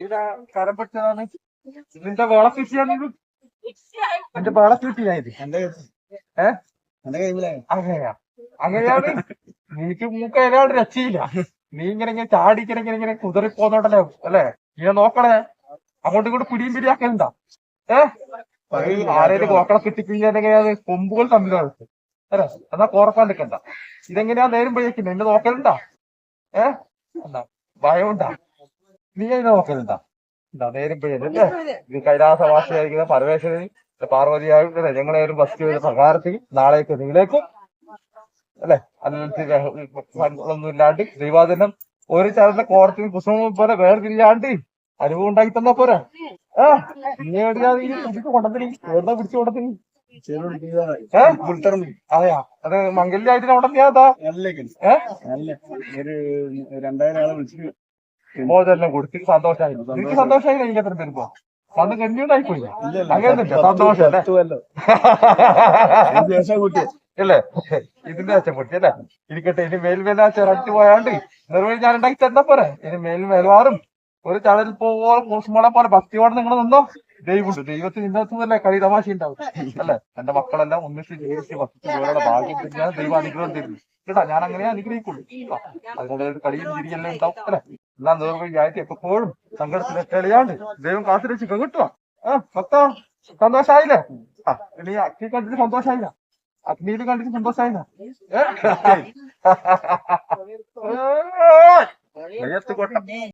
ഇതാ കരം പൊട്ടിയതാണ്. നിന്റെ വേള കിട്ടിയാണ് നിന്റെ വേള കിട്ടിയായത് അങ്ങനെയാ അങ്ങനെയാണ്. നിനക്ക് മൂക്ക ഏതാണ്ട് രക്ഷയില്ല. നീ ഇങ്ങനെ ചാടി ഇങ്ങനെ കുതിറിപ്പോന്നോണ്ടല്ലേ അല്ലേ? ഇങ്ങനെ നോക്കണേ, അങ്ങോട്ടും ഇങ്ങോട്ട് പിടിയും പിടിയാക്കലുണ്ടാ? ആരേലും കോക്കളെ കിട്ടിക്കഴിഞ്ഞാൽ കൊമ്പുകൾ തമ്മിലാണ് അല്ലേ? എന്നാ കോറക്കാൻ നിൽക്കണ്ട. ഇതെങ്ങനെയാ നേരുമ്പോഴേക്കും എന്നെ നോക്കലുണ്ടാ? എന്താ ഭയമുണ്ടാ? നീ അതിനെ നോക്കലുണ്ടാ? എന്താ നേരുമ്പോഴല്ലേ? ഇത് കൈലാസവാസിയായിരിക്കുന്ന പരമേശ്വരൻ പാർവതിയായും ഞങ്ങളേലും ബസ് പ്രകാരത്തിൽ നാളേക്ക് നിങ്ങളേക്കും അല്ലെ അല്ലൊന്നും ഇല്ലാണ്ട് ദൈവാദിനം ഒരു ചരന്റെ കോർത്തിന് പുസ്തകം പോലെ വേർതിരിയാണ്ട് അനുഭവം ഉണ്ടാക്കി തന്നാ പോരാ. നീ എവിടെയാ പിടിച്ചു കൊണ്ടതിനി? എവിടുന്ന പിടിച്ചു കൊണ്ടതിനി? അതെയാ, അത് മംഗല്യായിട്ട് കൊണ്ടതിയാ? മോചെല്ലാം കൊടുത്ത് സന്തോഷമായി. നിനക്ക് സന്തോഷമായി എനിക്ക് എത്ര പേര് പോ വന്ന് കഞ്ഞിണ്ടായിപ്പോയി. അങ്ങനെയൊന്നുമില്ല, സന്തോഷല്ലേ അല്ലേ? ഇതിന്റെ അച്ഛൻ പൊട്ടി അല്ലേ? ഇരിക്കട്ടെ, ഇനി മേൽമേലാച്ച റട്ട് പോയാണ്ട് നിർവഹി ഞാൻ ഉണ്ടാക്കി തന്നാ പോരെ. ഇനി മേൽമേൽവാറും ഒരു ചടലിൽ പോകോളം കൂസുമോളെ പോലെ ഭക്തിയോടെ നിങ്ങൾ നിന്നോ. ദൈവമുണ്ട്, ദൈവത്തിന് ഇന്നത്തുമല്ലേ കളി തമാശ ഉണ്ടാവും അല്ലെ? എന്റെ മക്കളെല്ലാം ഒന്നിച്ച് ജീവിച്ച് ഭക്തിയോടെ ഭാഗ്യം തന്നെയാണ് ദൈവം അനുഗ്രഹം തരുന്നത് കേട്ടാ. ഞാൻ അങ്ങനെ അനുഗ്രഹിക്കുള്ളൂ. അതിനുള്ള ഒരു കളിയും ചിരിയെല്ലാം ഉണ്ടാവും അല്ലെ? എല്ലാം നേർവഴിയായിട്ട് എപ്പോഴും സങ്കടത്തിലെ കളിയാണ്ട് ദൈവം കാത്തിരക്ഷിക്കും കിട്ടുക. ഭക്ത സന്തോഷായില്ലേ? ഇനി അഗ്നി കണ്ടിട്ട് സന്തോഷായില്ല? അഗ്നിയിൽ കണ്ടിട്ട് സന്തോഷായില്ല? കൊട്ട